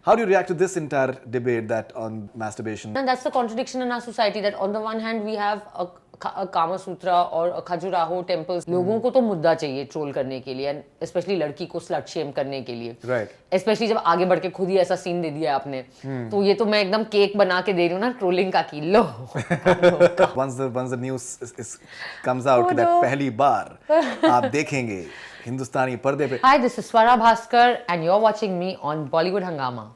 How do you react to this entire debate that on masturbation? And that's the contradiction in our society, that on the one hand we have a Kama Sutra और a Khajuraho temples. लोगों को तो मुद्दा चाहिए troll करने के लिए, and especially लड़की को slut shame करने के लिए. Right. Especially जब आगे बढ़ के खुद ही ऐसा सीन दे दिया आपने, तो ये तो मैं एकदम केक बना के दे रही हूँ ना ट्रोलिंग का कि लो. Once the news comes out that पहली बार आप देखेंगे हिंदुस्तानी पर्दे पे. Hi, this is Swara Bhaskar and you're watching me on Bollywood Hungama.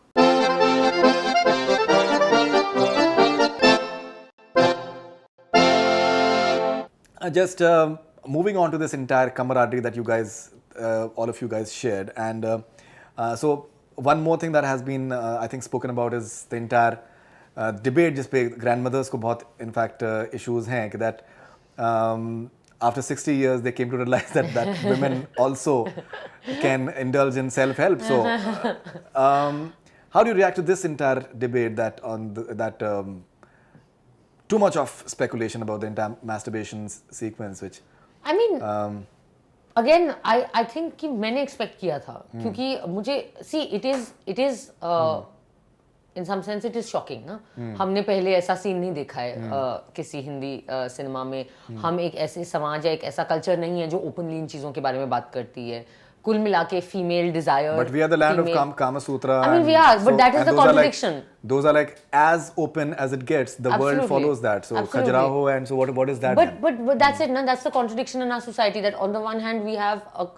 Just moving on to this entire camaraderie that you guys, all of you guys shared, and so one more thing that has been, I think, spoken about is the entire debate. जिस पे grandmothers को बहुत, in fact, issues हैं कि that after 60 years they came to realize that women also can indulge in self-help. So, how do you react to this entire debate that on too much of speculation about the entire masturbation sequence, which I mean, again, I think कि मैंने expect किया था, क्योंकि मुझे see it is in some sense it is shocking ना. हमने पहले ऐसा सीन नहीं देखा है किसी हिंदी सिनेमा में. हम एक ऐसे समाज है, एक ऐसा कल्चर नहीं है जो ओपनली इन चीजों के बारे में बात करती है. कुल मिला के female desire. But we are the land of Kama Sutra. I mean, we are, but that is the contradiction. Those are like as open as it gets. The world follows that. So Khajuraho, and so what is that? But that's it, na? That's the contradiction in our society, that on the one hand we have a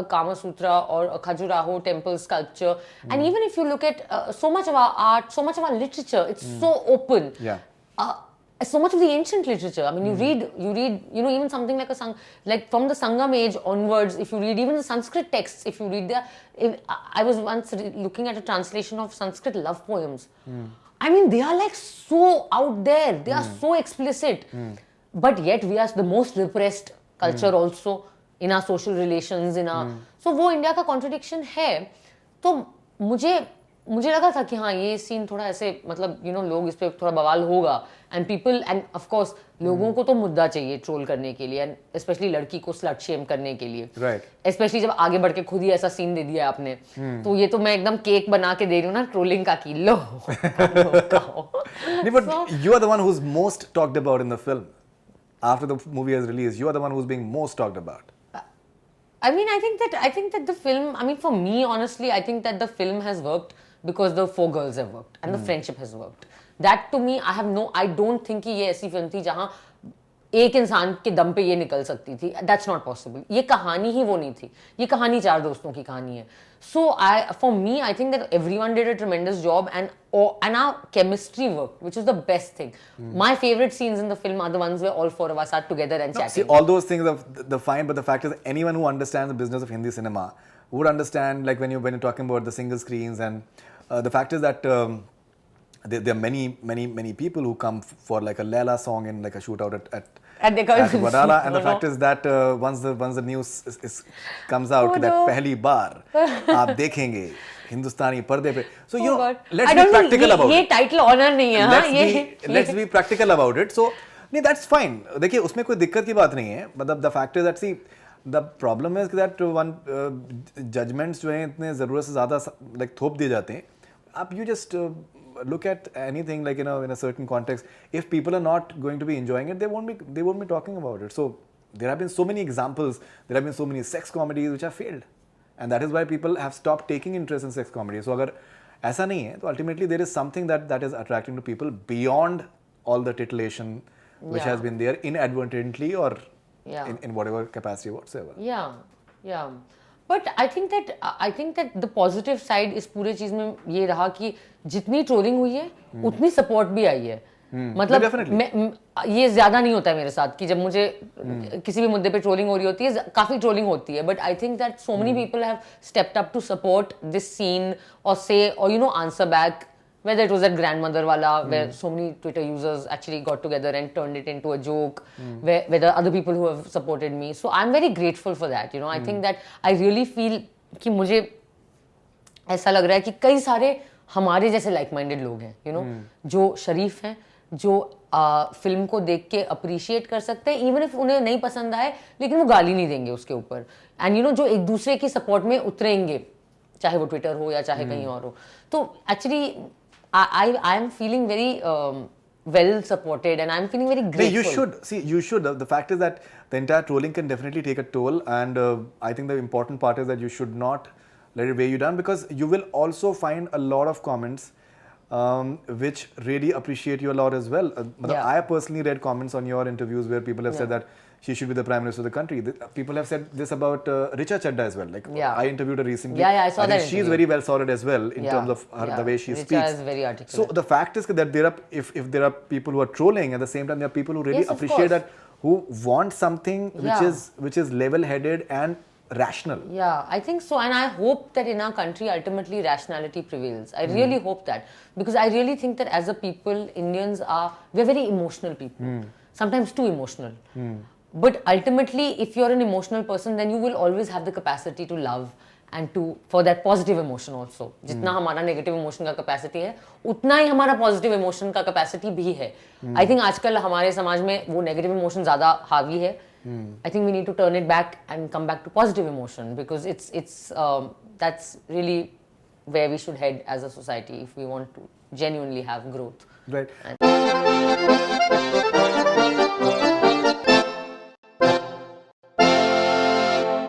Kama Sutra or a Khajuraho temple sculpture, and even if you look at so much of our art, so much of our literature, it's so open. Yeah. So much of the ancient literature. I mean, you read, even something like like from the Sangam age onwards, if you read even the Sanskrit texts, if you read I was once looking at a translation of Sanskrit love poems. I mean, they are like so out there. They are so explicit. But yet we are the most repressed culture also in our social relations, in our... So, वो India का contradiction है. तो मुझे लगा था कि हाँ ये सीन थोड़ा ऐसे मतलब लोग इस पे थोड़ा बवाल होगा, and people, end of course लोगों को तो मुद्दा चाहिए ट्रोल करने के लिए, एंड स्पेशली लड़की को स्लट शेम करने के लिए. राइट. स्पेशली जब आगे बढ़ के खुद ही ऐसा सीन दे दिया आपने, तो ये तो मैं एकदम केक बना के दे रही हूँ ना ट्रोलिंग का कि लो. But you are the one who's most talked about in the film. After the movie has released, you are the one who's being most talked about. I mean, I think that the film, I mean, for me honestly, I think that the film has worked because the four girls have worked and the friendship has worked. That to me, I don't think कि ये ऐसी film थी जहाँ एक इंसान के दम पे ये निकल सकती थी. That's not possible. ये कहानी ही वो नहीं थी. ये कहानी चार दोस्तों की कहानी है. So for me, I think that everyone did a tremendous job, and our chemistry worked, which is the best thing. My favorite scenes in the film are the ones where all four of us are together and chatting. See, all those things are the fine, but the fact is, anyone who understands the business of Hindi cinema would understand, like when you're talking about the single screens, and the fact is that there are many people who come for like a Leela song in like a shootout at Wadala, and the fact is that once the news comes out that पहली बार आप देखेंगे हिंदुस्तानी पर्दे पे. So let's be practical about it. ये title honor नहीं है, हाँ. Let's be practical about it. So नहीं, that's fine. देखिए उसमें कोई दिक्कत की बात नहीं है. मतलब the fact is that see, the problem is that one judgments जो हैं इतने ज़रूरत से ज़्यादा like थोप दिए जाते हैं. आप you just look at anything like in a certain context. If people are not going to be enjoying it, they won't be talking about it. So there have been so many examples. There have been so many sex comedies which have failed, and that is why people have stopped taking interest in sex comedy. So अगर ऐसा नहीं है, तो ultimately there is something that is attracting to people beyond all the titillation which has been there inadvertently or in whatever capacity whatsoever. Yeah. But I think that the positive side इस पूरे चीज में ये रहा कि जितनी trolling हुई है उतनी सपोर्ट भी आई है. मतलब ये ज्यादा नहीं होता है मेरे साथ कि जब मुझे किसी भी मुद्दे पे ट्रोलिंग हो रही होती है, काफी ट्रोलिंग होती है, but I think that so many people have stepped up to support this scene और से और answer back. Whether it was that grandmother wala, where so many Twitter users actually got together and turned it into a joke, where there are other people who have supported me. So I'm very grateful for that. I think that I really feel कि मुझे ऐसा लग रहा है कि कई सारे हमारे जैसे like-minded लोग हैं, जो शरीफ हैं, जो फिल्म को देख के अप्रिशिएट कर सकते हैं, इवन इफ उन्हें नहीं पसंद आए, लेकिन वो गाली नहीं देंगे उसके ऊपर, एंड जो एक दूसरे की सपोर्ट में उतरेंगे चाहे वो ट्विटर हो या चाहे कहीं और हो. तो actually I am feeling very well supported and I'm feeling very grateful. You should see. You should. The fact is that the entire trolling can definitely take a toll, and I think the important part is that you should not let it weigh you down, because you will also find a lot of comments which really appreciate you a lot as well. I personally read comments on your interviews where people have said that she should be the Prime Minister of the country. People have said this about Richa Chadda as well. Like, I interviewed her recently. Yeah, I saw that think she's very well sorted as well in terms of the way she Richa speaks. is very articulate. So the fact is that there are, if there are people who are trolling, at the same time there are people who really Yes, of appreciate course. that, who want something which is level-headed and rational. Yeah, I think so, and I hope that in our country ultimately rationality prevails. I really hope that, because I really think that as a people, we're very emotional people, sometimes too emotional. But ultimately, if you're an emotional person, then you will always have the capacity to love and for that positive emotion also. जितना हमारा negative emotion का capacity है, उतना ही हमारा positive emotion का capacity भी है. I think आजकल हमारे समाज में वो negative emotion ज़्यादा हावी है. I think we need to turn it back and come back to positive emotion, because that's really where we should head as a society if we want to genuinely have growth. Right.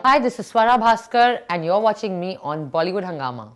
Hi, this is Swara Bhaskar and you're watching me on Bollywood Hungama.